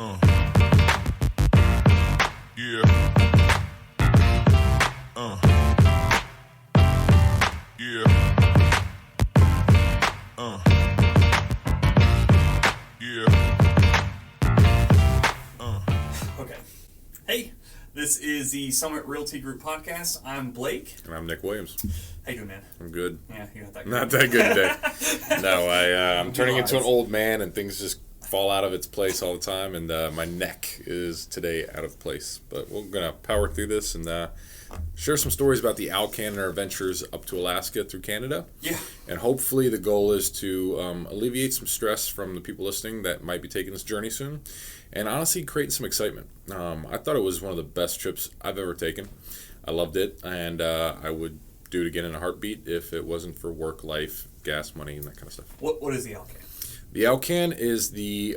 Yeah. Yeah. Okay. Hey, this is the Summit Realty Group Podcast. I'm Blake. And I'm Nick Williams. How you doing, man? I'm good. Yeah, you're not that good. Not that good today. No, I'm turning into an old man and things just fall out of its place all the time, and my neck is today out of place. But we're going to power through this and share some stories about the ALCAN and our adventures up to Alaska through Canada. Yeah. And hopefully the goal is to alleviate some stress from the people listening that might be taking this journey soon, and honestly create some excitement. I thought it was one of the best trips I've ever taken. I loved it, and I would do it again in a heartbeat if it wasn't for work, life, gas money, and that kind of stuff. What is the ALCAN? The ALCAN is the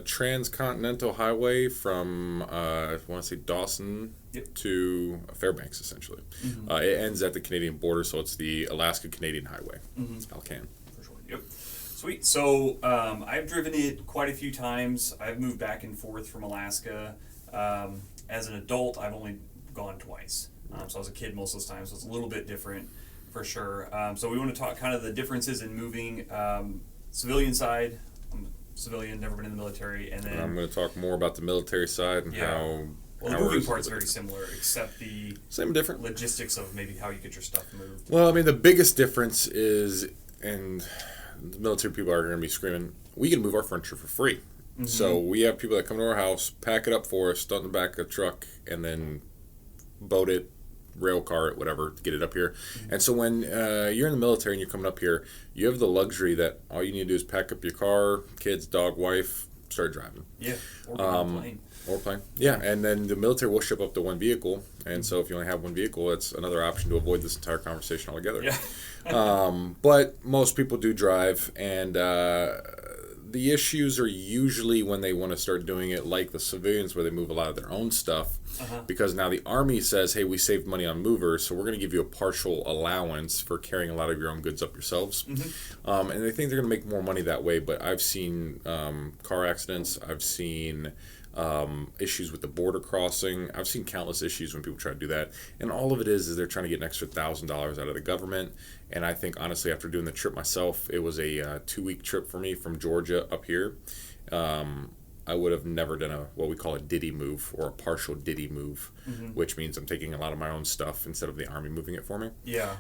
transcontinental highway from, I want to say Dawson to Fairbanks, essentially. Mm-hmm. It ends at the Canadian border, so it's the Alaska-Canadian Highway. Mm-hmm. ALCAN. For sure. Yep. Sweet. So I've driven it quite a few times. I've moved back and forth from Alaska. As an adult, I've only gone twice. So I was a kid most of the time, so it's a little bit different for sure. So we want to talk kind of the differences in moving civilian side. I'm a civilian, never been in the military, and then I'm going to talk more about the military side and how. Well, the moving part's very similar, except the same different logistics of maybe how you get your stuff moved. Well, I mean, the biggest difference is, and the military people are going to be screaming, we can move our furniture for free. Mm-hmm. So we have people that come to our house, pack it up for us, start in the back of a truck, and then boat it, rail car it, whatever, to get it up here. Mm-hmm. And so when you're in the military and you're coming up here, you have the luxury that all you need to do is pack up your car, kids, dog, wife, start driving. Yeah, or plane. Or plane. Yeah, and then the military will ship up to one vehicle, and so if you only have one vehicle, it's another option to avoid this entire conversation altogether. Yeah. But most people do drive, and the issues are usually when they want to start doing it like the civilians, where they move a lot of their own stuff, because now the Army says, hey, we saved money on movers, so we're going to give you a partial allowance for carrying a lot of your own goods up yourselves. Mm-hmm. And they think they're going to make more money that way, but I've seen car accidents, I've seen issues with the border crossing. I've seen countless issues when people try to do that, and all of it is they're trying to get an extra $1,000 out of the government. And I think honestly, after doing the trip myself, it was a 2-week trip for me from Georgia up here. I would have never done what we call a ditty move, or a partial ditty move, which means I'm taking a lot of my own stuff instead of the Army moving it for me. Yeah.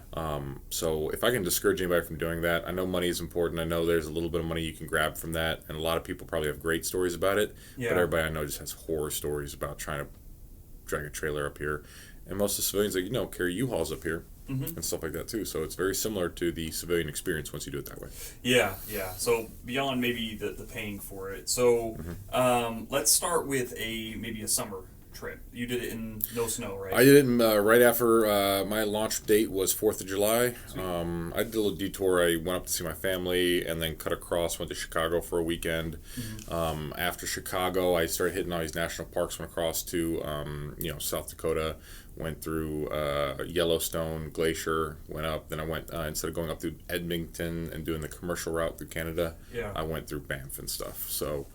So if I can discourage anybody from doing that, I know money is important. I know there's a little bit of money you can grab from that, and a lot of people probably have great stories about it. Yeah. But everybody I know just has horror stories about trying to drag a trailer up here. And most of the civilians, carry U-Hauls up here. Mm-hmm. And stuff like that too. So it's very similar to the civilian experience once you do it that way. Yeah. So beyond maybe the paying for it. So let's start with maybe a summer trip. You did it in no snow, right? I did it right after my launch date was 4th of July. I did a little detour. I went up to see my family and then cut across, went to Chicago for a weekend. Mm-hmm. After Chicago, I started hitting all these national parks, went across to South Dakota, went through Yellowstone Glacier, went up. Then I went, instead of going up through Edmonton and doing the commercial route through Canada, I went through Banff and stuff. So,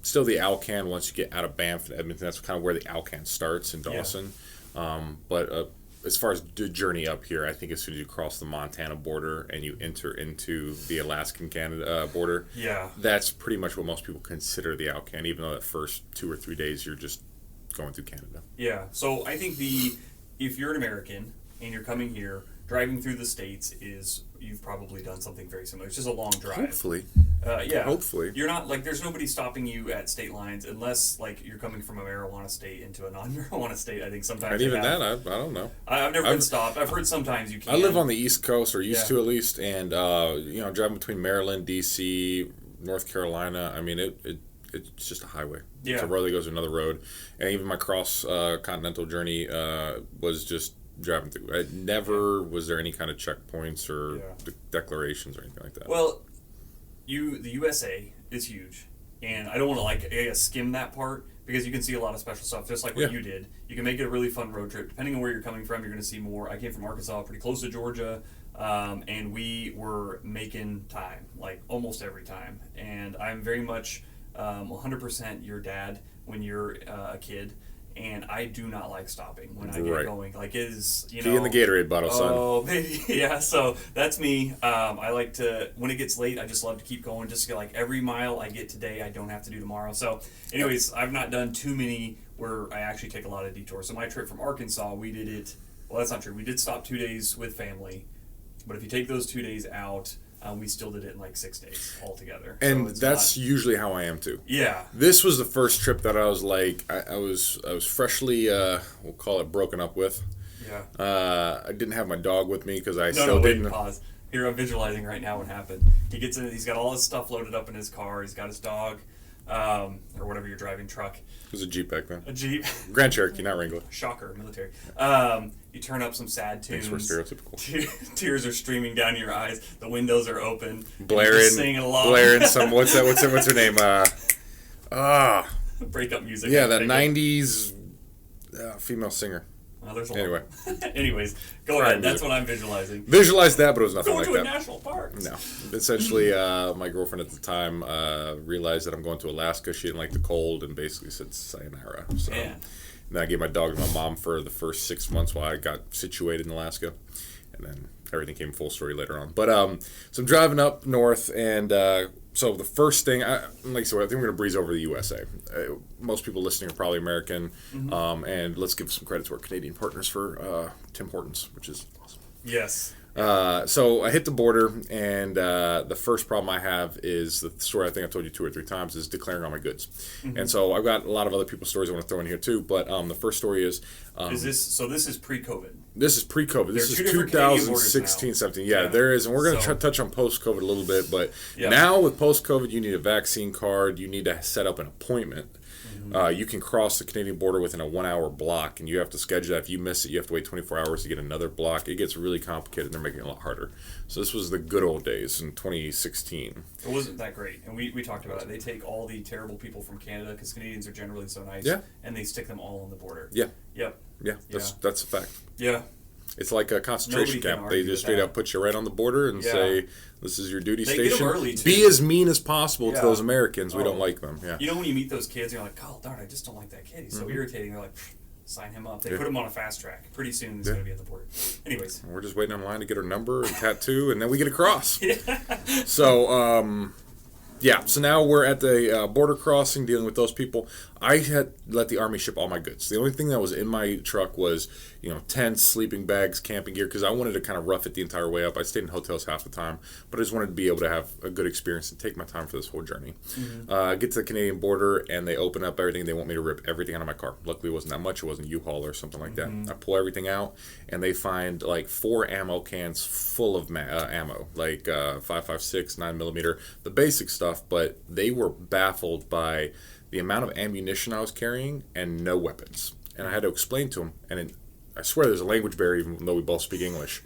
still the ALCAN, once you get out of Banff and Edmonton, that's kind of where the ALCAN starts in Dawson. Yeah. But as far as the journey up here, I think as soon as you cross the Montana border and you enter into the Alaskan-Canada border, that's pretty much what most people consider the ALCAN, even though that first 2 or 3 days you're just going through Canada. Yeah, so I think if you're an American and you're coming here, driving through the states you've probably done something very similar. It's just a long drive. Hopefully. Hopefully. You're not, there's nobody stopping you at state lines unless, you're coming from a marijuana state into a non-marijuana state. I think sometimes. And even that, I don't know. I've never been stopped. I've heard sometimes you can. I live on the East Coast, or used to at least, and, driving between Maryland, D.C., North Carolina, I mean, it's just a highway. Yeah. It's a road that goes to another road. And even my cross-continental journey was just driving through. Never was there any kind of checkpoints or declarations or anything like that. Well, the USA is huge. And I don't want to skim that part, because you can see a lot of special stuff, just like what you did. You can make it a really fun road trip. Depending on where you're coming from, you're going to see more. I came from Arkansas, pretty close to Georgia. And we were making time, almost every time. And I'm very much 100% your dad when you're a kid. And I do not like stopping when I get Right. going. Like, it is, Key in the Gatorade bottle, son. Oh, baby. Yeah, so that's me. I like to, when it gets late, I just love to keep going. Just to get, like, every mile I get today, I don't have to do tomorrow. So, anyways, I've not done too many where I actually take a lot of detours. So, my trip from Arkansas, we did it, well, that's not true. We did stop 2 days with family. But if you take those 2 days out, we still did it in like 6 days altogether. And so that's usually how I am too. Yeah. This was the first trip that I was like, I was freshly, we'll call it broken up with. Yeah. I didn't have my dog with me because I Wait, didn't. pause. Here, I'm visualizing right now what happened. He gets in, he's got all his stuff loaded up in his car. He's got his dog, or whatever you're driving, truck. It was a Jeep back then. A Jeep. Grand Cherokee, not Wrangler. Shocker, military. You turn up some sad tunes. Thanks for stereotypical. Tears are streaming down your eyes. The windows are open. Blaring, just singing along. Blaring some. What's her name? Breakup music. Yeah, that '90s female singer. Oh, there's a Anyway. Anyways, go ahead. That's what I'm visualizing. Visualize that, but it was nothing Going like to a that. national park. No. Essentially, my girlfriend at the time realized that I'm going to Alaska. She didn't like the cold and basically said sayonara. So. Man. And then I gave my dog to my mom for the first 6 months while I got situated in Alaska. And then everything came full story later on. But so I'm driving up north, and so the first thing, like I said, I think we're going to breeze over the USA. Most people listening are probably American. Mm-hmm. And let's give some credit to our Canadian partners for Tim Hortons, which is awesome. Yes. So I hit the border, and the first problem I have is the story I think I told you 2 or 3 times is declaring all my goods. Mm-hmm. And so I've got a lot of other people's stories I want to throw in here too. But the first story is this is pre-COVID? This is pre-COVID. This There are is 2 different Canadian 2016, borders 17. Yeah, there is, and we're going to touch on post-COVID a little bit. But now with post-COVID, you need a vaccine card. You need to set up an appointment. You can cross the Canadian border within a 1-hour block, and you have to schedule that. If you miss it, you have to wait 24 hours to get another block. It gets really complicated, and they're making it a lot harder. So this was the good old days in 2016. It wasn't that great, and we talked about it. They take all the terrible people from Canada, because Canadians are generally so nice, and they stick them all on the border. Yeah. Yep. Yeah, that's a fact. Yeah. It's like a concentration camp. They just straight that. up put you right on the border and say, this is your duty They station. get them early, too. Be as mean as possible to those Americans. We don't like them. Yeah. You know when you meet those kids, you're like, oh, darn, I just don't like that kid. He's so irritating. They're like, sign him up. They put him on a fast track. Pretty soon he's going to be at the border. Anyways. We're just waiting on line to get our number and tattoo, and then we get across. So, so now we're at the border crossing, dealing with those people. I had let the Army ship all my goods. The only thing that was in my truck was, tents, sleeping bags, camping gear, because I wanted to kind of rough it the entire way up. I stayed in hotels half the time, but I just wanted to be able to have a good experience and take my time for this whole journey. Get to the Canadian border, and they open up everything. They want me to rip everything out of my car. Luckily, it wasn't that much. It wasn't U-Haul or something like that. I pull everything out, and they find like 4 ammo cans full of ammo, like 5.56, 9mm, the basic stuff, but they were baffled by the amount of ammunition I was carrying and no weapons. And I had to explain to them, and I swear there's a language barrier even though we both speak English.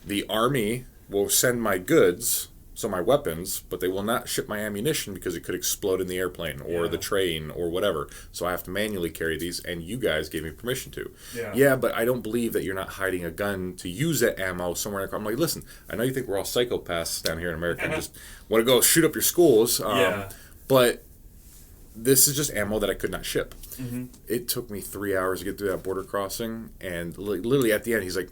The Army will send my goods, so my weapons, but they will not ship my ammunition because it could explode in the airplane or the train or whatever. So I have to manually carry these, and you guys gave me permission to. Yeah, but I don't believe that you're not hiding a gun to use that ammo somewhere in the car. I'm like, listen, I know you think we're all psychopaths down here in America and just want to go shoot up your schools, but this is just ammo that I could not ship. It took me 3 hours to get through that border crossing, and literally at the end, he's like,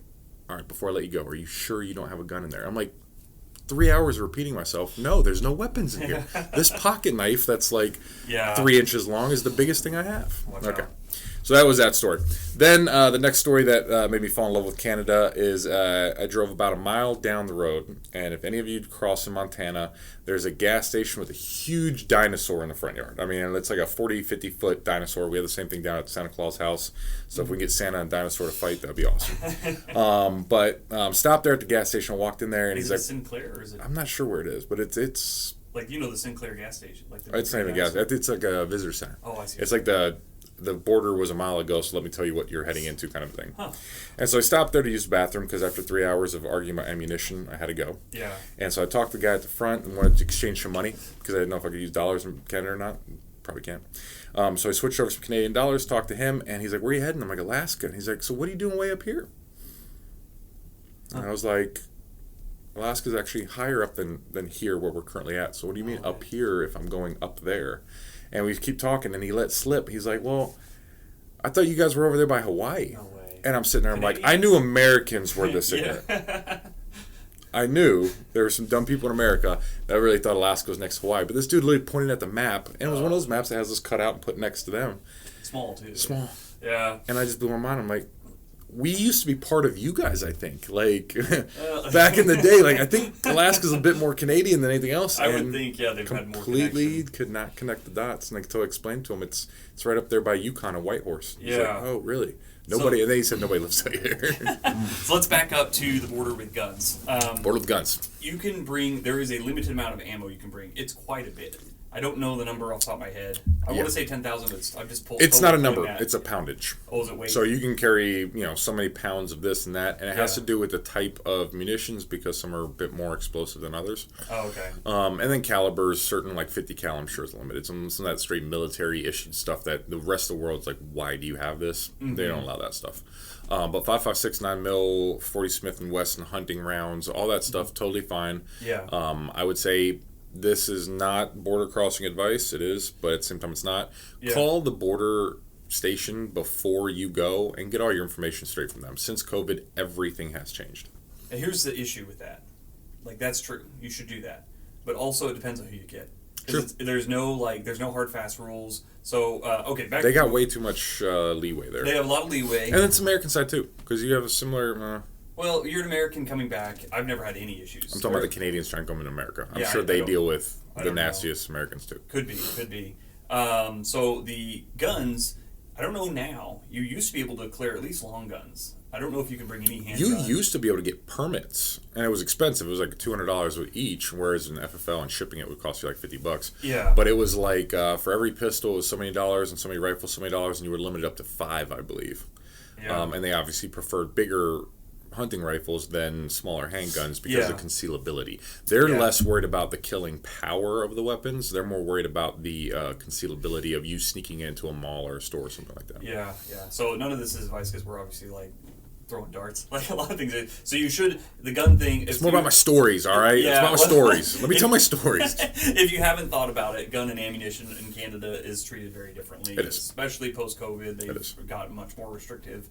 all right, before I let you go, are you sure you don't have a gun in there? I'm like, 3 hours of repeating myself, no, there's no weapons in here. This pocket knife that's like 3 inches long is the biggest thing I have. Watch okay. out. So that was that story. Then the next story that made me fall in love with Canada is I drove about a mile down the road, and if any of you cross in Montana, there's a gas station with a huge dinosaur in the front yard. I mean, it's like a 40, 50-foot dinosaur. We have the same thing down at Santa Claus house. So if we can get Santa and dinosaur to fight, that'd be awesome. But stopped there at the gas station, walked in there, and he's like, Sinclair, or is it? I'm not sure where it is, but it's like, the Sinclair gas station. Like it's not even a gas. It's like a visitor center. Oh, I see. It's like the border was a mile ago, so let me tell you what you're heading into kind of thing. Huh. And so I stopped there to use the bathroom because after 3 hours of arguing about ammunition, I had to go. Yeah. And so I talked to the guy at the front and wanted to exchange some money because I didn't know if I could use dollars in Canada or not. Probably can't. So I switched over some Canadian dollars, talked to him, and he's like, where are you heading? I'm like, Alaska. And he's like, so what are you doing way up here? And I was like, Alaska's actually higher up than here where we're currently at. So what do you mean up here if I'm going up there? And we keep talking, and he let slip. He's like, well, I thought you guys were over there by Hawaii. No way. And I'm sitting there, I'm like, I knew Americans were this ignorant. I knew there were some dumb people in America that really thought Alaska was next to Hawaii. But this dude literally pointed at the map, and it was one of those maps that has this cut out and put next to them. Small, too. Small. Yeah. And I just blew my mind. I'm like, we used to be part of you guys, I think. Like, back in the day, like, I think Alaska's a bit more Canadian than anything else. I would think, yeah, they've had more completely could not connect the dots. And I could explain to him, it's right up there by Yukon and Whitehorse. He's like, oh, really? Nobody, and they said nobody lives out here. So let's back up to the border with guns. Border with guns. You can bring, there is a limited amount of ammo you can bring. It's quite a bit. I don't know the number off the top of my head. I want to say 10,000, but I've just pulled. It's not a number. It's a poundage. Oh, is it weight? So you can carry, so many pounds of this and that, and it has to do with the type of munitions because some are a bit more explosive than others. Oh, okay. And then calibers, certain like 50 cal, I'm sure is limited. Some of that straight military issued stuff that the rest of the world's like, why do you have this? Mm-hmm. They don't allow that stuff. But 5.56 9mm, 40 Smith and Wesson hunting rounds, all that stuff, totally fine. Yeah. I would say. This is not border crossing advice. It is, but at the same time, it's not. Yeah. Call the border station before you go and get all your information straight from them. Since COVID, everything has changed. And here's the issue with that. Like, that's true. You should do that. But also, it depends on who you get. Sure. There's no hard, fast rules. So, okay, back They got way too much leeway there. They have a lot of leeway. And it's American side, too, because you have a similar... Well, you're an American coming back. I've never had any issues. I'm talking about the Canadians trying to come into America. I'm sure they deal with the nastiest Americans too. Could be. So the guns, I don't know now. You used to be able to clear at least long guns. I don't know if you can bring any handguns. You used to be able to get permits, and it was expensive. It was like $200 with each, whereas in FFL and shipping it would cost you like $50. Yeah. But it was like for every pistol it was so many dollars, and so many rifles so many dollars, and you were limited up to 5, I believe. Yeah. And they obviously preferred bigger hunting rifles than smaller handguns because of concealability. They're less worried about the killing power of the weapons. They're more worried about the concealability of you sneaking into a mall or a store or something like that. Yeah. So none of this is advice because we're obviously like throwing darts, like a lot of things. So you should, the gun thing. It's more about my stories, all right? Yeah, it's about my stories. Let me tell my stories. If you haven't thought about it, gun and ammunition in Canada is treated very differently. It is. Especially post-COVID, they've gotten much more restrictive.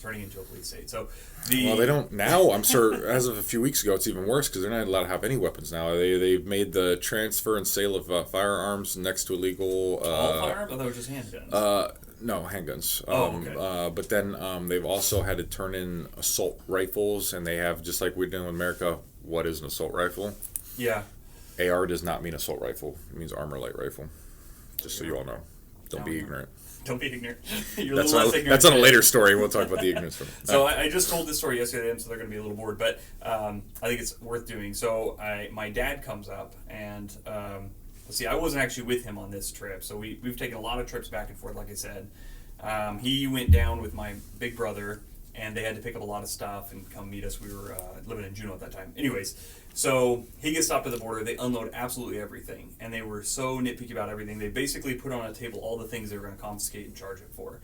Turning into a police state. So well, they don't now. I'm sure as of a few weeks ago, it's even worse because they're not allowed to have any weapons now. They've made the transfer and sale of firearms next to illegal. All firearms? I thought it was just handguns. No, handguns. Okay. But then they've also had to turn in assault rifles, and they have, just like we're doing in America, what is an assault rifle? Yeah. AR does not mean assault rifle. It means armor light rifle. Just so you all know. Don't be ignorant. Don't be ignorant. That's on a later story. We'll talk about the ignorance from it. So I just told this story yesterday, so they're going to be a little bored, but I think it's worth doing. So my dad comes up, and let's see, I wasn't actually with him on this trip, so we've taken a lot of trips back and forth, like I said. He went down with my big brother, and they had to pick up a lot of stuff and come meet us. We were living in Juneau at that time. Anyways, so he gets stopped at the border. They unload absolutely everything, and they were so nitpicky about everything. They basically put on a table all the things they were going to confiscate and charge it for.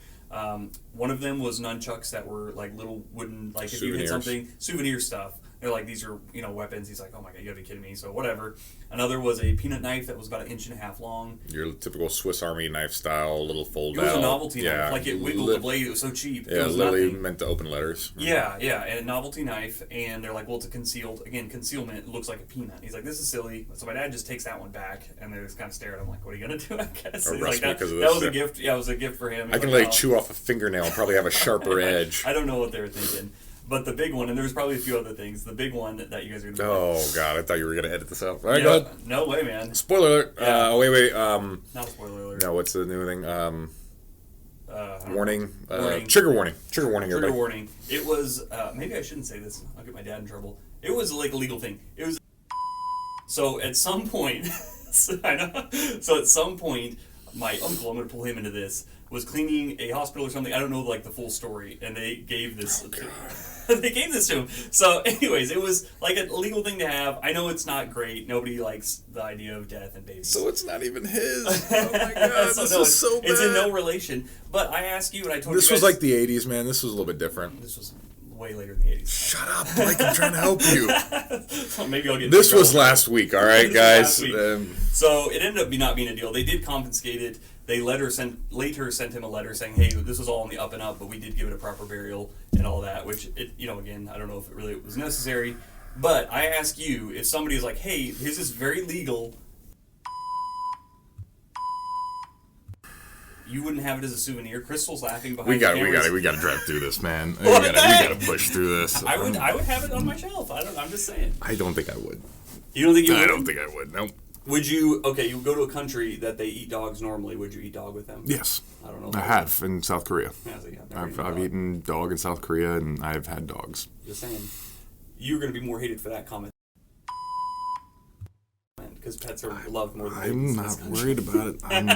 One of them was nunchucks that were like little wooden, like if you hit something, souvenir stuff. They're like, these are, weapons. He's like, oh my God, you gotta be kidding me. So whatever. Another was a peanut knife that was about 1.5 inches long. Your typical Swiss Army knife style, little fold out. It was a novelty knife. Like it wiggled the blade. It was so cheap. Yeah, it was literally meant to open letters. Yeah, and a novelty knife. And they're like, well, it's a concealed. Again, concealment. It looks like a peanut. He's like, this is silly. So my dad just takes that one back, and they just kind of stare at him like, what are you gonna do? I guess. Arrest me because of this. That was a gift. Yeah, it was a gift for him. I can like chew off a fingernail and probably have a sharper edge. I don't know what they were thinking. But the big one, and there's probably a few other things, the big one that you guys are going to Oh, God, I thought you were going to edit this out. All right, go ahead. No way, man. Spoiler alert. Yeah. Wait. Not a spoiler alert. No, what's the new thing? Warning. Warning. Trigger warning. Trigger warning, Trigger everybody. warning. It was, maybe I shouldn't say this. I'll get my dad in trouble. It was like a legal thing. It was. So at some point, I know. So at some point, my uncle, I'm going to pull him into this, was cleaning a hospital or something. I don't know like the full story, and they gave this. They gave this to him. So, anyways, it was like a legal thing to have. I know it's not great. Nobody likes the idea of death and babies. So it's not even his. Oh my God, this is so bad. It's in no relation. But I ask you, and I told you. This was like the '80s, man. This was a little bit different. This was way later in the 80s. Shut up, Blake. I'm trying to help you. So maybe I'll get. This was last week, all right, guys. So it ended up not being a deal. They did confiscate it. They later sent him a letter saying, "Hey, this was all on the up and up, but we did give it a proper burial and all that." Which again, I don't know if it really was necessary. But I ask you, if somebody is like, "Hey, his is very legal," you wouldn't have it as a souvenir. Crystal's laughing behind. We got to drive through this, man. We got to push through this. I would have it on my shelf. I'm just saying. I don't think I would. You don't think you would? I don't think I would. Nope. Would you? Okay, you go to a country that they eat dogs normally. Would you eat dog with them? Yes. I don't know. I have in South Korea. Yeah, so I've eaten dog in South Korea, and I've had dogs. Just saying, you're going to be more hated for that comment because pets are loved more than I'm not worried about it. I'm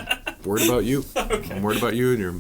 worried about you. Okay. I'm worried about you and your.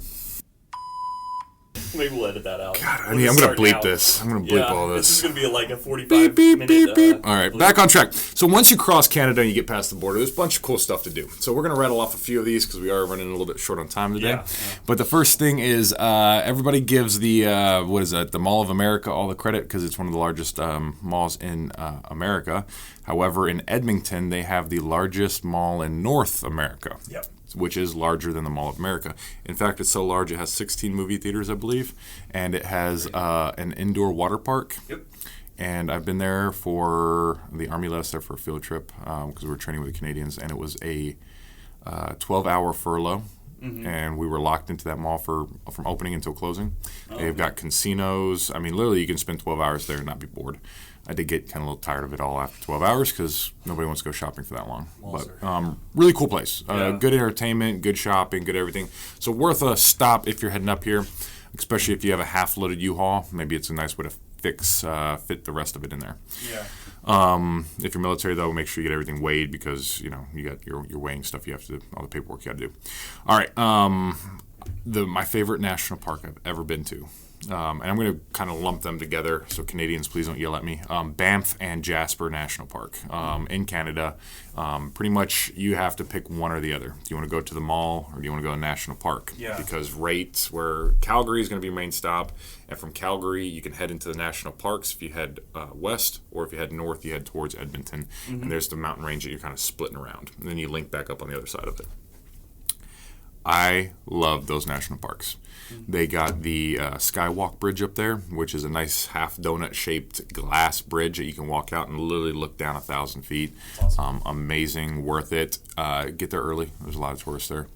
Maybe we'll edit that out. God, I'm going to bleep this. I'm going to bleep all this. This is going to be like a 45-minute... All right, back on track. So once you cross Canada and you get past the border, there's a bunch of cool stuff to do. So we're going to rattle off a few of these because we are running a little bit short on time today. Yeah. But the first thing is everybody gives the, the Mall of America all the credit because it's one of the largest malls in America. However, in Edmonton, they have the largest mall in North America. Yep. Which is larger than the Mall of America. In fact, it's so large it has 16 movie theaters, I believe, and it has an indoor water park. Yep. And I've been there for the Army let us there for a field trip because we were training with the Canadians, and it was a 12-hour furlough, and we were locked into that mall from opening until closing. They've got casinos. I mean, literally, you can spend 12 hours there and not be bored. I did get kind of a little tired of it all after 12 hours because nobody wants to go shopping for that long. But really cool place. Good entertainment, good shopping, good everything. So worth a stop if you're heading up here, especially if you have a half-loaded U-Haul. Maybe it's a nice way to fit the rest of it in there. Yeah. If you're military, though, make sure you get everything weighed because, you got your weighing stuff you have to do, all the paperwork you got to do. All right. My favorite national park I've ever been to. And I'm going to kind of lump them together, so Canadians, please don't yell at me. Banff and Jasper National Park in Canada. Pretty much you have to pick one or the other. Do you want to go to the mall or do you want to go to National Park? Yeah. Because where Calgary is going to be your main stop, and from Calgary you can head into the national parks if you head west, or if you head north, you head towards Edmonton. And there's the mountain range that you're kind of splitting around. And then you link back up on the other side of it. I love those national parks. They got the Skywalk Bridge up there, which is a nice half donut-shaped glass bridge that you can walk out and literally look down 1,000 feet. Awesome. Amazing, worth it. Get there early. There's a lot of tourists there.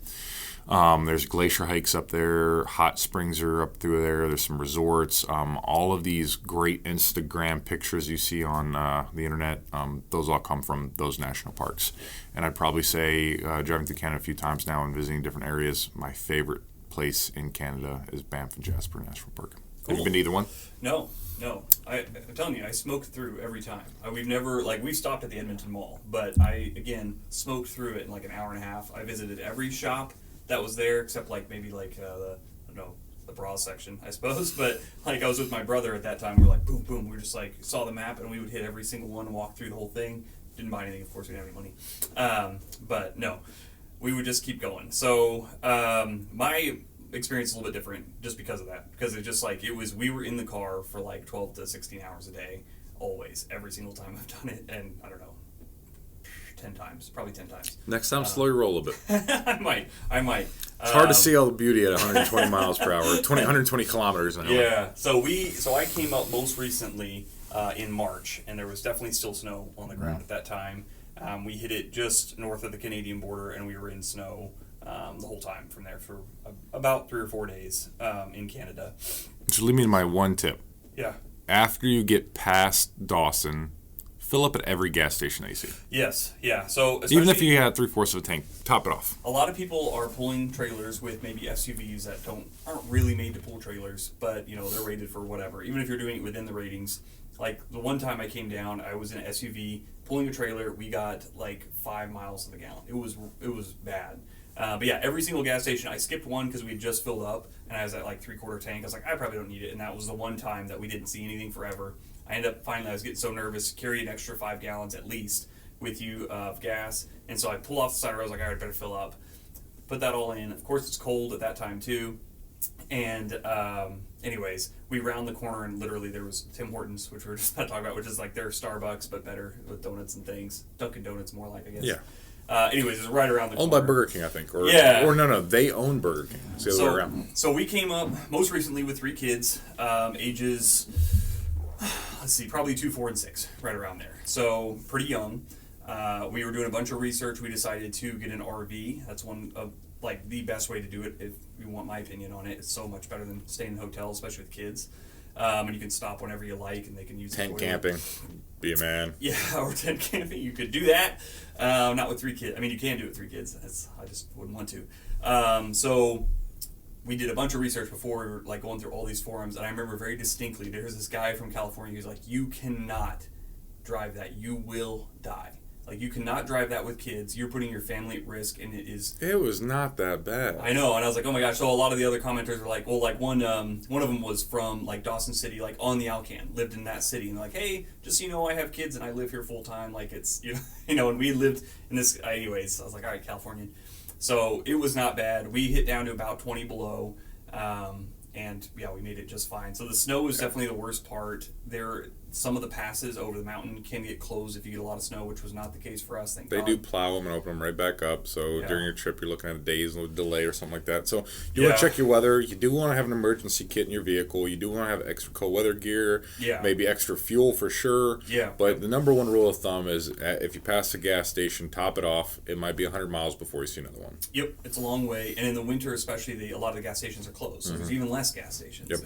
There's glacier hikes up there. Hot springs are up through there. There's some resorts. All of these great Instagram pictures you see on the internet, those all come from those national parks. And I'd probably say, driving through Canada a few times now and visiting different areas, my favorite place in Canada is Banff and Jasper National Park. Cool. Have you been to either one? No. I'm telling you, I smoked through every time. We've never, we stopped at the Edmonton Mall, but I, again, smoked through it in like an hour and a half. I visited every shop that was there except the bra section, I suppose. But I was with my brother at that time. We were like, boom, boom. We were just saw the map and we would hit every single one, walk through the whole thing. Didn't buy anything, of course, we didn't have any money. But no, we would just keep going. So my experience is a little bit different just because of that. Because it just we were in the car for 12 to 16 hours a day, always, every single time I've done it. And I don't know, 10 times. Next time, slow your roll a bit. I might. It's hard to see all the beauty at 120 miles per hour, 120 kilometers an hour. Yeah. So I came up most recently in March, and there was definitely still snow on the ground at that time. We hit it just north of the Canadian border, and we were in snow the whole time from there for about 3 or 4 days in Canada. Which lead me to my one tip. Yeah. After you get past Dawson, fill up at every gas station that you see. Yes, yeah. So even if you had 3/4 of a tank, top it off. A lot of people are pulling trailers with maybe SUVs that aren't really made to pull trailers, but they're rated for whatever. Even if you're doing it within the ratings, the one time I came down, I was in an SUV pulling a trailer. We got 5 miles to the gallon. It was bad. But yeah, every single gas station, I skipped one because we had just filled up, and I was at 3/4 tank. I was like, I probably don't need it, and that was the one time that we didn't see anything forever. I ended up finally, I was getting so nervous, carry an extra 5 gallons at least with you of gas, and so I pull off the side of the road. I was like, all right, I better fill up. Put that all in. Of course, it's cold at that time too, And anyways, we round the corner and literally there was Tim Hortons, which we were just about to talk about, which is like their Starbucks but better with donuts and things. Dunkin' Donuts more like, I guess. Yeah. Anyways, it was right around the corner. Owned by Burger King, I think. Or no, they own Burger King. It's the other way around. So we came up most recently with 3 kids, ages, let's see, probably 2, 4, and 6, right around there. So pretty young. We were doing a bunch of research. We decided to get an RV. That's one of like the best way to do it if you want my opinion on it. It's so much better than staying in a hotel, especially with kids. And you can stop whenever you like, and they can use tent camping. Be a man. Yeah, or tent camping. You could do that. Not with 3 kids. I mean, you can do it with 3 kids. I just wouldn't want to. So we did a bunch of research before we were like going through all these forums, and I remember very distinctly there's this guy from California who's like, you cannot drive that. You will die. Like, you cannot drive that with kids. You're putting your family at risk, and it is... It was not that bad. I know, and I was like, oh my gosh. So a lot of the other commenters were like, well, like one of them was from like Dawson City, like on the ALCAN, lived in that city, and they're like, hey, just so you know, I have kids and I live here full time. Like, it's, and we lived in this... Anyways, I was like, all right, Californian. So it was not bad. We hit down to about 20 below, and yeah, we made it just fine. So the snow was definitely the worst part. Some of the passes over the mountain can get closed if you get a lot of snow, which was not the case for us. Thank God. They do plow them and open them right back up. So during your trip, you're looking at a day's delay or something like that. So you want to check your weather. You do want to have an emergency kit in your vehicle. You do want to have extra cold weather gear. Yeah. Maybe extra fuel for sure. Yeah. But the number one rule of thumb is if you pass the gas station, top it off. It might be 100 miles before you see another one. Yep, it's a long way. And in the winter especially, a lot of the gas stations are closed. So there's even less gas stations. Yep.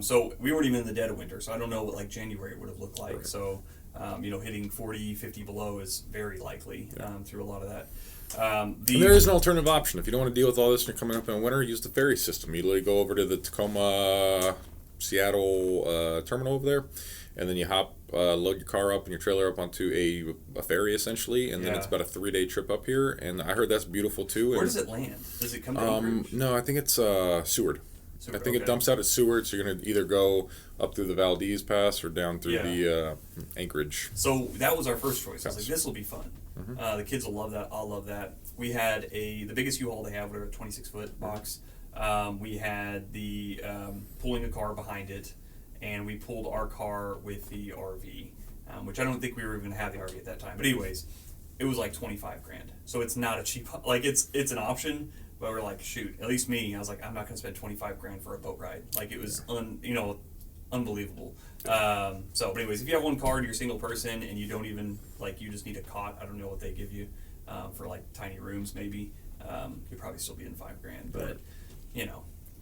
So we weren't even in the dead of winter, so I don't know what like January would have looked like. Right. So, hitting 40, 50 below is very likely through a lot of that. And there is an alternative option. If you don't want to deal with all this and you're coming up in winter, use the ferry system. You literally go over to the Tacoma, Seattle terminal over there, and then you load your car up and your trailer up onto a ferry essentially, and then it's about a 3-day trip up here. And I heard that's beautiful too. Where does it land? Does it come to Anchorage? No, I think it's Seward. I think it dumps out at Seward, so you're going to either go up through the Valdez Pass or down through the Anchorage. So that was our first choice. I was like, this will be fun. The kids will love that. I'll love that. We had the biggest U-Haul they have, whatever, 26-foot box. We had the pulling a car behind it, and we pulled our car with the RV, which I don't think we were even going to have the RV at that time. But anyways, it was like $25,000. So it's not a cheap, like it's an option. But we're like, shoot, at least me, I was like, I'm not going to spend $25,000 for a boat ride. Like, it was, unbelievable. But anyways, if you have one car and you're a single person and you don't even, like, you just need a cot, I don't know what they give you for, like, tiny rooms maybe, you'd probably still be in $5,000. But,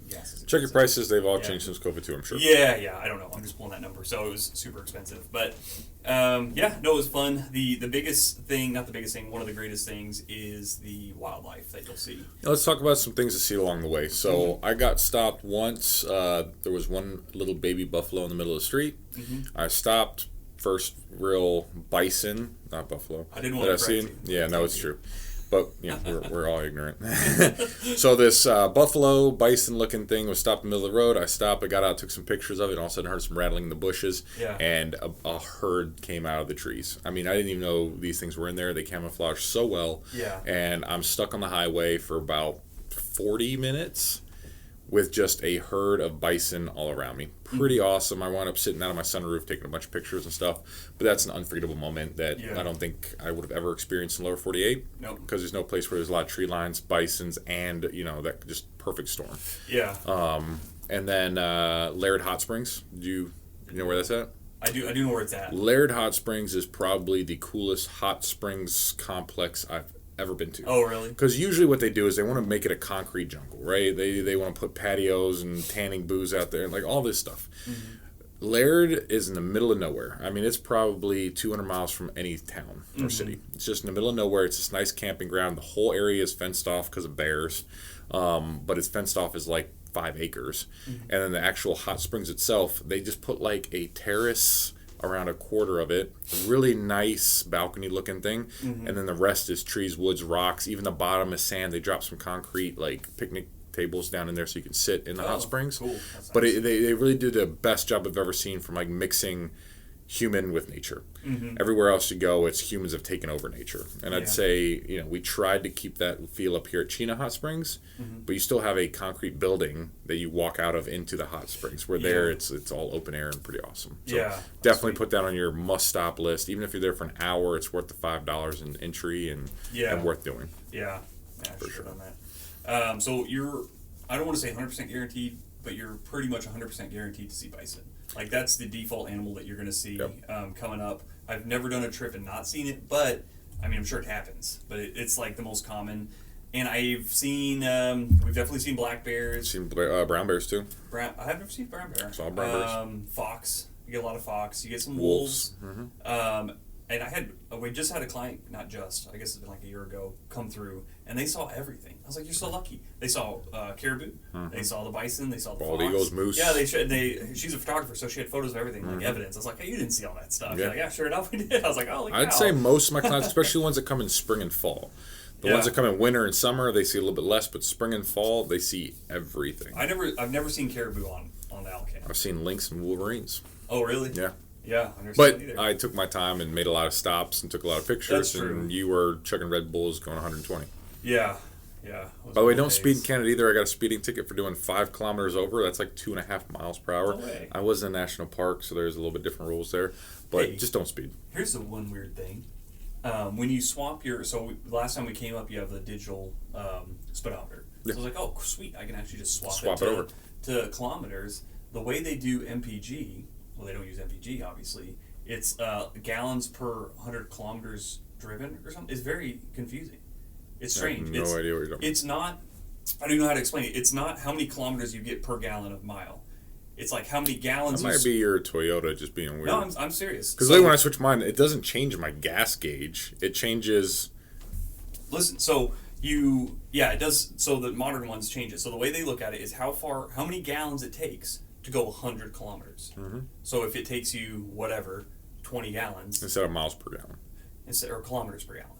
gas is Check your prices. They've all changed since COVID too, I'm sure. Yeah, I don't know. I'm just pulling that number. So it was super expensive. But, it was fun. The biggest thing, not the biggest thing, one of the greatest things is the wildlife that you'll see. Now let's talk about some things to see along the way. So I got stopped once. There was one little baby buffalo in the middle of the street. I stopped. First real bison, not buffalo. I didn't want to correct you. Yeah, no, it's true. But, we're all ignorant. So this buffalo, bison-looking thing was stopped in the middle of the road. I stopped, I got out, took some pictures of it, and all of a sudden heard some rattling in the bushes. Yeah. And a herd came out of the trees. I mean, I didn't even know these things were in there. They camouflaged so well. Yeah. And I'm stuck on the highway for about 40 minutes with just a herd of bison all around me. Pretty awesome. I wound up sitting out on my sunroof taking a bunch of pictures and stuff. But that's an unforgettable moment that I don't think I would have ever experienced in lower 48. Nope. Because there's no place where there's a lot of tree lines, bisons, and, that just perfect storm. Yeah. And then Laird Hot Springs. Do you know where that's at? I do know where it's at. Laird Hot Springs is probably the coolest hot springs complex I've ever been to. Oh, really? Because usually what they do is they want to make it a concrete jungle, right? They want to put patios and tanning booths out there, like all this stuff. Laird is in the middle of nowhere. I mean, it's probably 200 miles from any town or city. It's just in the middle of nowhere. It's this nice camping ground. The whole area is fenced off because of bears, but it's fenced off as like 5 acres. And then the actual hot springs itself, they just put like a terrace around a quarter of it, really nice balcony looking thing, and then the rest is trees, woods, rocks. Even the bottom is sand. They drop some concrete like picnic tables down in there so you can sit in the hot springs. Cool. But they really did the best job I've ever seen from like mixing human with nature. Mm-hmm. Everywhere else you go, it's humans have taken over nature. And I'd say, we tried to keep that feel up here at Chena Hot Springs, but you still have a concrete building that you walk out of into the hot springs. Where there, it's all open air and pretty awesome. So definitely put that on your must-stop list. Even if you're there for an hour, it's worth the $5 in entry and worth doing. Yeah, for sure on that. So I don't want to say 100% guaranteed, but you're pretty much 100% guaranteed to see bison. Like, that's the default animal that you're going to see coming up. I've never done a trip and not seen it, but, I mean, I'm sure it happens. But it's, like, the most common. And I've seen, we've definitely seen black bears. Seen brown bears, too. I've never seen brown bear. Saw brown bears. Fox. You get a lot of fox. You get some wolves. Mm-hmm. And we just had a client, I guess it's been like a year ago, come through, and they saw everything. I was like, you're so lucky. They saw caribou, they saw the bison, they saw the bald fox. eagles, moose. Yeah, she's a photographer, so she had photos of everything, like evidence. I was like, hey, you didn't see all that stuff. Yeah. Like, yeah, sure enough, we did. I was like, oh, look. I'd say most of my clients, especially the ones that come in spring and fall. The ones that come in winter and summer, they see a little bit less, but spring and fall, they see everything. I've never seen caribou on the ALCAN. I've seen lynx and wolverines. Oh, really? Yeah. Yeah, but I took my time and made a lot of stops and took a lot of pictures. That's true. And you were chugging Red Bulls going 120. Yeah. By the way, don't speed in Canada either. I got a speeding ticket for doing 5 kilometers over. That's like 2.5 miles per hour. No way. I was in a national park, so there's a little bit different rules there. But just don't speed. Here's the one weird thing. When you swap last time we came up, you have the digital speedometer. So I was like, oh, sweet, I can actually just swap it over to kilometers. The way they do MPG, well, they don't use MPG, obviously. It's gallons per 100 kilometers driven or something. It's very confusing. It's strange. I have no idea what you're talking about. It's not, I don't even know how to explain it. It's not how many kilometers you get per gallon of mile. It's like how many gallons. That might be your Toyota just being weird. No, I'm serious. Because when I switch mine, it doesn't change my gas gauge. It changes. Listen, it does. So the modern ones change it. So the way they look at it is how many gallons it takes to go 100 kilometers. Mm-hmm. So if it takes you 20 gallons instead of miles per gallon, or kilometers per gallon,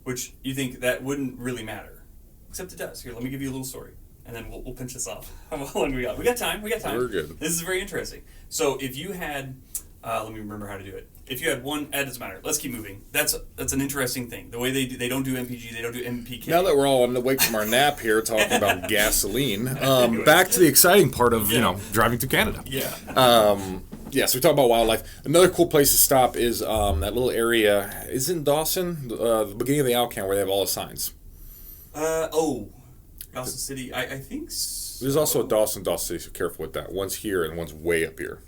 which you think that wouldn't really matter, except it does. Here, let me give you a little story, and then we'll pinch this off. How long we got? We got time. We're good. This is very interesting. So if you had, let me remember how to do it. If you had one, it doesn't matter. Let's keep moving. That's an interesting thing. The way they don't do MPG, they don't do MPK. Now that we're all awake from our nap here talking about gasoline, back to the exciting part of driving through Canada. Yeah. So we talk about wildlife. Another cool place to stop is that little area. Is in Dawson, the beginning of the ALCAN where they have all the signs. Dawson City. I think. There's also a Dawson City. So careful with that. One's here and one's way up here.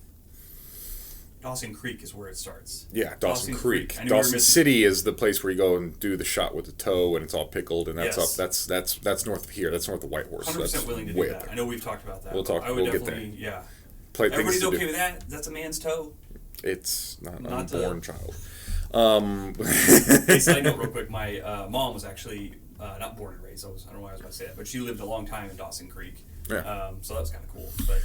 Dawson Creek is where it starts. Yeah, Dawson Creek. Dawson City is the place where you go and do the shot with the toe, and it's all pickled, and that's up. That's north of here. That's north of Whitehorse. 100% willing to do that. I know we've talked about that. We'll get there. Yeah. Everybody's okay with that? That's a man's toe. It's not an unborn child. Hey, side note, real quick. My mom was actually not born and raised. I don't know why I was about to say that, but she lived a long time in Dawson Creek. Yeah. So that was kind of cool. But.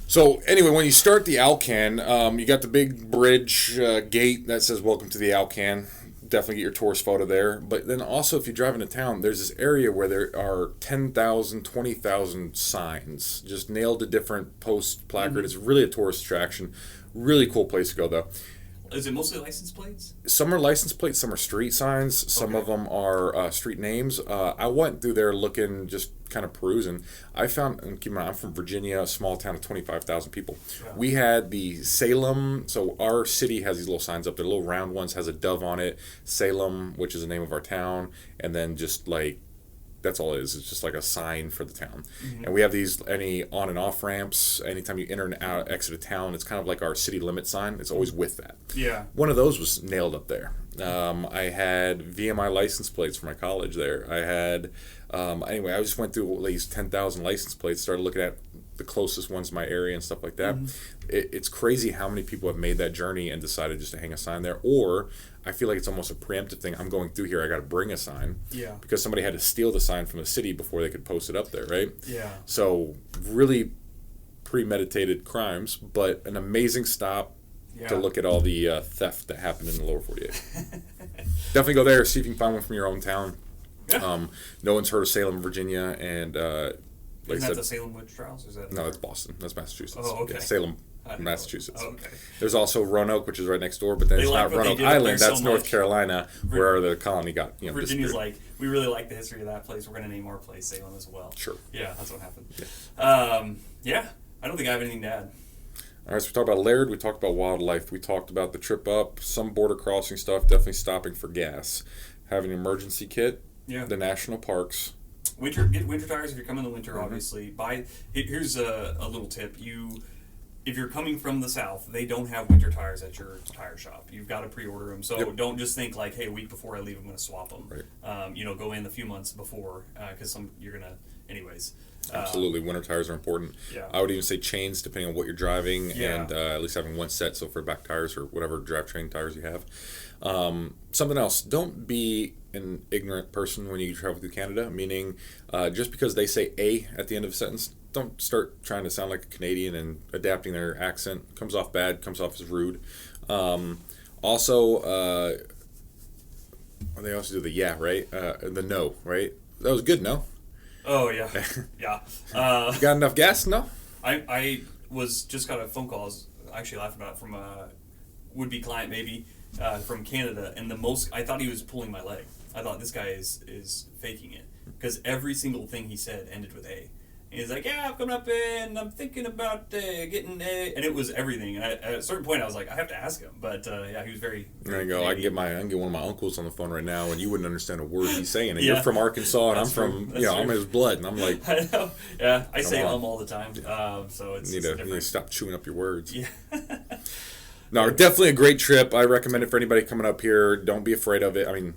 So anyway, when you start the ALCAN, you got the big bridge gate that says "Welcome to the ALCAN." Definitely get your tourist photo there. But then also, if you drive into town, there's this area where there are 10,000, 20,000 signs just nailed to different post placard. Mm-hmm. It's really a tourist attraction. Really cool place to go, though. Is it mostly license plates? Some are license plates, some are street signs, some of them are street names. I went through there looking, just kind of perusing. I found, and keep in mind, I'm from Virginia, a small town of 25,000 people. Yeah. We had the Salem, so our city has these little signs up there, little round ones, has a dove on it, Salem, which is the name of our town, and then just like, that's all it is. It's just like a sign for the town. Mm-hmm. And we have these any on and off ramps. Anytime you enter and out, exit a town, it's kind of like our city limit sign. It's always with that. Yeah. One of those was nailed up there. I had VMI license plates for my college there. I had, anyway, I just went through at least 10,000 license plates, started looking at the closest ones in my area and stuff like that. Mm-hmm. It's crazy how many people have made that journey and decided just to hang a sign there. Or I feel like it's almost a preemptive thing. I'm going through here, I got to bring a sign. Yeah. Because somebody had to steal the sign from the city before they could post it up there, right? Yeah. So really premeditated crimes, but an amazing stop to look at all the theft that happened in the lower 48. Definitely go there, see if you can find one from your own town. Yeah. No one's heard of Salem, Virginia, and isn't that the Salem witch trials? Or is that no, that's Boston. That's Massachusetts. Oh, okay. Yeah, Salem Massachusetts. Oh, okay. There's also Roanoke, which is right next door, but then it's not Roanoke Island. That's North Carolina, where the colony got Virginia's disappeared. we really like the history of that place. We're going to name our place Salem as well. Sure. Yeah, that's what happened. Yeah. I don't think I have anything to add. All right, so we talked about Laird, we talked about wildlife, we talked about the trip up, some border crossing stuff, definitely stopping for gas, having an emergency kit, the national parks. Get winter tires if you're coming in the winter, obviously. Here's a little tip. If you're coming from the south, they don't have winter tires at your tire shop. You've got to pre-order them. So don't just think like, hey, a week before I leave, I'm going to swap them. Right. Go in a few months before because you're going to, anyways. Absolutely, winter tires are important. Yeah. I would even say chains depending on what you're driving, and at least having one set, so for back tires or whatever drivetrain tires you have. Something else, don't be an ignorant person when you travel through Canada, meaning just because they say A at the end of a sentence, don't start trying to sound like a Canadian and adapting their accent. Comes off bad, comes off as rude. Also, they also do the right? The no, right? That was good, no? Oh, yeah. Yeah. You got enough gas? No? I just got a phone call. I was actually laughing about it from a would-be client, maybe, from Canada. And I thought he was pulling my leg. I thought this guy is faking it. Because every single thing he said ended with A. And he's like, I'm coming up and I'm thinking about getting A. And it was everything. And at a certain point, I was like, I have to ask him. But, he was very... There you go. I can get one of my uncles on the phone right now, and you wouldn't understand a word he's saying. And you're from Arkansas, and I'm from, I'm his blood. And I'm like... I know. Yeah, I say all the time. So it's you need to stop chewing up your words. Yeah. No, definitely a great trip. I recommend it for anybody coming up here. Don't be afraid of it. I mean,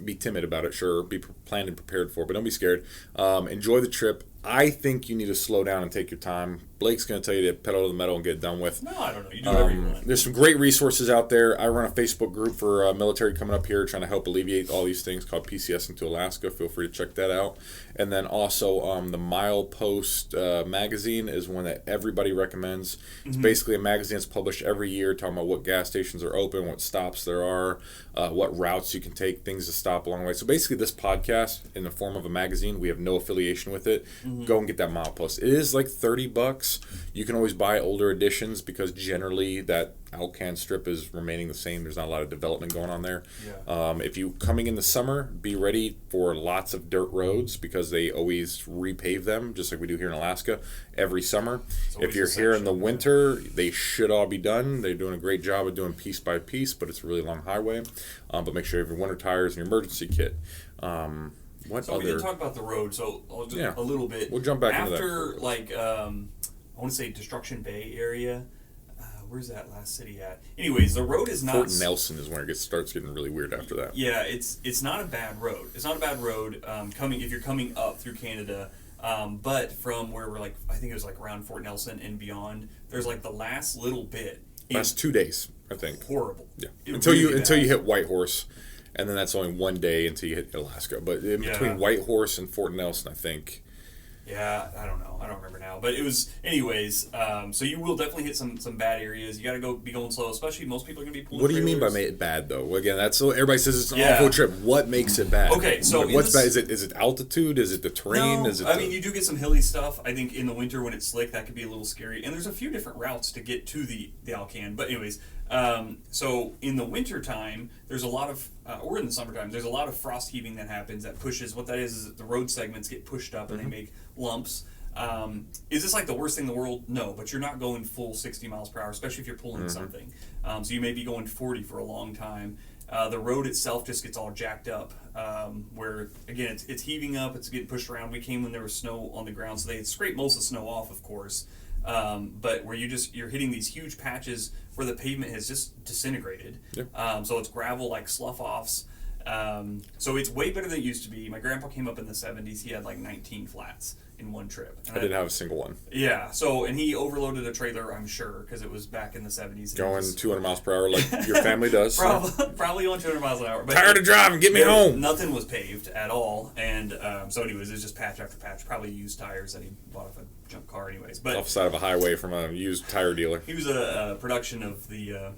be timid about it, sure. Be planned and prepared for it, but don't be scared. Enjoy the trip. I think you need to slow down and take your time. Blake's going to tell you to pedal to the metal and get it done with. No, I don't know. You do whatever you want. There's some great resources out there. I run a Facebook group for military coming up here trying to help alleviate all these things called PCSing to Alaska. Feel free to check that out. And then also the Milepost magazine is one that everybody recommends. It's basically a magazine that's published every year talking about what gas stations are open, what stops there are, what routes you can take, things to stop along the way. So basically this podcast in the form of a magazine, we have no affiliation with it. Go and get that Milepost. It is like $30. You can always buy older editions because generally that ALCAN strip is remaining the same. There's not a lot of development going on there. Yeah. If you coming in the summer, be ready for lots of dirt roads because they always repave them, just like we do here in Alaska every summer. If you're here in the winter, they should all be done. They're doing a great job of doing piece by piece, but it's a really long highway. But make sure you have your winter tires and your emergency kit. We didn't talk about the road, so I'll just a little bit. We'll jump back into that. After, I want to say Destruction Bay area. Where's that last city at? Anyways, the road is not... Fort Nelson is where it starts getting really weird after that. Yeah, it's not a bad road. It's not a bad road if you're coming up through Canada. But from where we're I think it was around Fort Nelson and beyond, there's the last little bit. Last 2 days, I think. Horrible. Yeah. Until you hit Whitehorse. And then that's only 1 day until you hit Alaska. But in between Whitehorse and Fort Nelson, I think. Yeah, I don't know. I don't remember now. But it was, anyways, so you will definitely hit some bad areas. You got to be going slow, especially most people are going to be pulling What do you mean by bad, though? Again, that's everybody says it's an awful trip. What makes it bad? Okay, so... What's bad? Is it altitude? Is it the terrain? No, is it you do get some hilly stuff. I think in the winter when it's slick, that could be a little scary. And there's a few different routes to get to the ALCAN. But anyways... so in the winter time, there's a lot of, or in the summertime, there's a lot of frost heaving that happens that pushes. What that is that the road segments get pushed up and they make lumps. Is this the worst thing in the world? No, but you're not going full 60 miles per hour, especially if you're pulling something. So you may be going 40 for a long time. The road itself just gets all jacked up, where again it's heaving up, it's getting pushed around. We came when there was snow on the ground, so they had scraped most of the snow off, of course. But where you're hitting these huge patches where the pavement has just disintegrated. Yep. So it's gravel slough offs. So it's way better than it used to be. My grandpa came up in the 70s. He had 19 flats in one trip. I didn't have a single one. Yeah. So, and he overloaded a trailer, I'm sure, because it was back in the 70s. Going 200 miles per hour like your family does. Probably going 200 miles an hour. But tired of driving. Get me home. Nothing was paved at all. And so anyways, it was just patch after patch. Probably used tires that he bought off a junk car anyways. But off the side of a highway from a used tire dealer. He was a production of the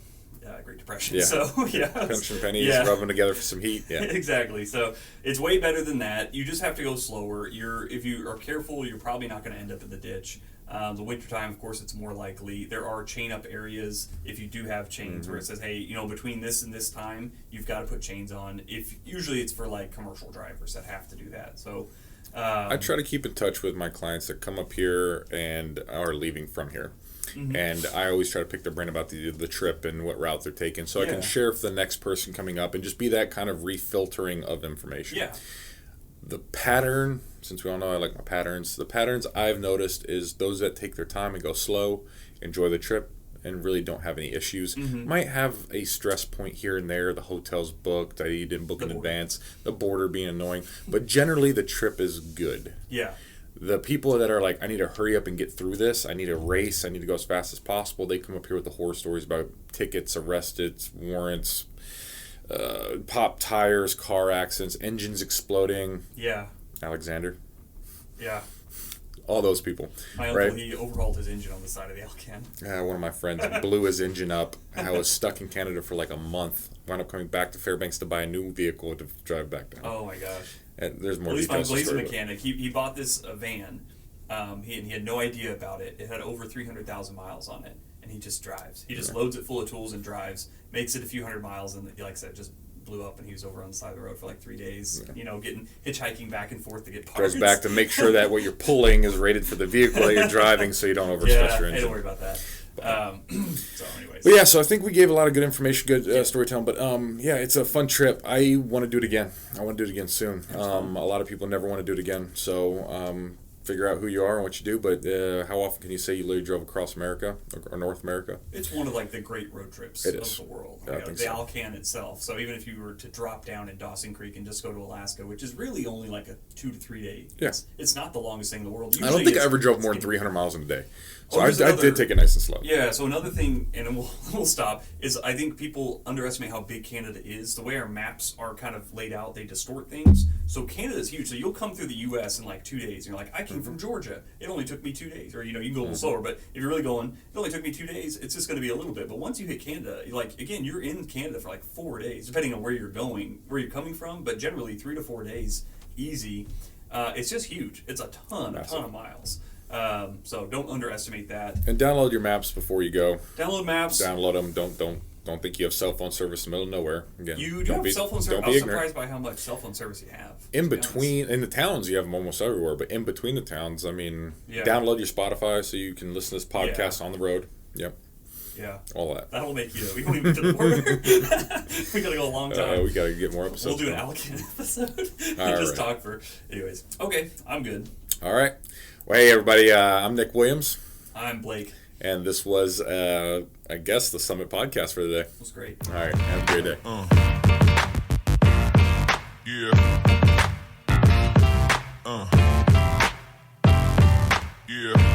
Great Depression. Yeah. So yeah, Pinch and pennies, yeah. rub them together for some heat. Yeah. Exactly. So it's way better than that. You just have to go slower. If you are careful, you're probably not going to end up in the ditch. The wintertime, of course, it's more likely. There are chain up areas if you do have chains where it says, hey, between this and this time, you've got to put chains on. Usually it's for like commercial drivers that have to do that. So I try to keep in touch with my clients that come up here and are leaving from here. And I always try to pick their brain about the trip and what route they're taking, so I can share with the next person coming up and just be that kind of refiltering of information. Yeah. The pattern, since we all know I like my patterns, the patterns I've noticed is those that take their time and go slow, enjoy the trip, and really don't have any issues. Might have a stress point here and there. The hotel's booked. I didn't book in advance. The border being annoying. But generally, the trip is good. Yeah. The people that are like, I need to hurry up and get through this. I need a race. I need to go as fast as possible. They come up here with the horror stories about tickets, arrested, warrants, popped tires, car accidents, engines exploding. Yeah. Alexander. Yeah. All those people. My uncle, he overhauled his engine on the side of the ALCAN. One of my friends blew his engine up. I was stuck in Canada for like a month. Wound up coming back to Fairbanks to buy a new vehicle to drive back down. Oh my gosh. And there's more At least my details. Blazer mechanic, he bought this van. He had no idea about it. It had over 300,000 miles on it, and he just drives. He just loads it full of tools and drives, makes it a few hundred miles, and like I said, just blew up, and he was over on the side of the road for like 3 days, getting hitchhiking back and forth to get parts. Goes back to make sure that what you're pulling is rated for the vehicle that you're driving, so you don't overstress your engine. Hey, don't worry about that. So anyways. But yeah, so I think we gave a lot of good information, good storytelling. But yeah, it's a fun trip. I want to do it again. I want to do it again soon. A lot of people never want to do it again. So figure out who you are and what you do. But how often can you say you literally drove across America or North America? It's one of like the great road trips of the world. Yeah, I think the so. ALCAN itself. So even if you were to drop down in Dawson Creek and just go to Alaska, which is really only like a 2 to 3 day. Yeah. It's not the longest thing in the world. I don't think I ever drove more than 300 miles in a day. So I another, did take it nice and slow. Yeah, so another thing, and then we'll stop, is I think people underestimate how big Canada is. The way our maps are kind of laid out, they distort things. So Canada's huge. So you'll come through the U.S. in like 2 days. And you're like, I came from Georgia. It only took me 2 days. Or, you can go a little slower. But if you're really going, it only took me 2 days, it's just going to be a little bit. But once you hit Canada, you're in Canada for like 4 days, depending on where you're going, where you're coming from. But generally 3 to 4 days, easy. It's just huge. It's a ton of miles. So don't underestimate that. And download your maps before you go. Download maps. Download them. Don't think you have cell phone service in the middle of nowhere. Again, you do have cell phone service. I was surprised by how much cell phone service you have. In the towns, you have them almost everywhere. But in between the towns, download your Spotify so you can listen to this podcast on the road. Yep. Yeah. All that. That'll make you. We won't even get to the border. We gotta go a long time. We gotta get more episodes. We'll do an ALCAN episode. All just right. talk for. Anyways. Okay. I'm good. All right. Well, hey everybody. I'm Nick Williams. I'm Blake. And this was, I guess, the Summit Podcast for the day. It was great. All right. Have a great day. Yeah. Yeah.